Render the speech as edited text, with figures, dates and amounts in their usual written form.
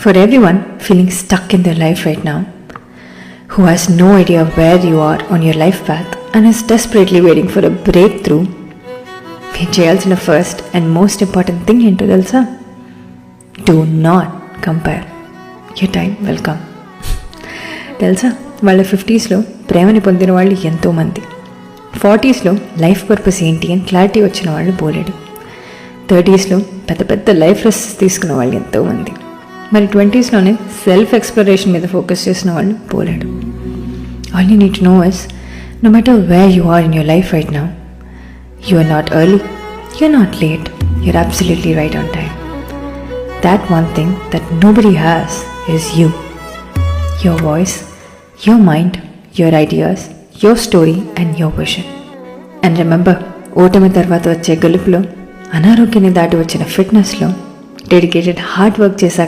For everyone feeling stuck in their life right now, who has no idea where you are on your life path and is desperately waiting for a breakthrough, మీరు చేయాల్సిన first and most important thing ఏంటో తెలుసా? Do not compare. Your time will come. తెలుసా, వాళ్ళ 50స్లో ప్రేమని పొందిన వాళ్ళు ఎంతోమంది, 40స్లో లైఫ్ పర్పస్ ఏంటి అని క్లారిటీ వచ్చిన వాళ్ళు బోలేడు, 30స్లో పెద్ద పెద్ద లైఫ్ రిస్క్స్ తీసుకున్న వాళ్ళు ఎంతోమంది, మరి 20స్లోనే సెల్ఫ్ ఎక్స్ప్లోరేషన్ మీద ఫోకస్ చేసిన వాళ్ళు పోలేడు. All you need to know is, no matter where you are in your life right now, you are not early, you are not late, you are absolutely right on time. That one thing that nobody has is you. Your voice, your mind, your ideas, your story and your vision. And remember, ఓటమి తర్వాత వచ్చే గెలుపులో, అనారోగ్యాన్ని దాటి వచ్చిన ఫిట్నెస్లో, dedicated hard work చేశాక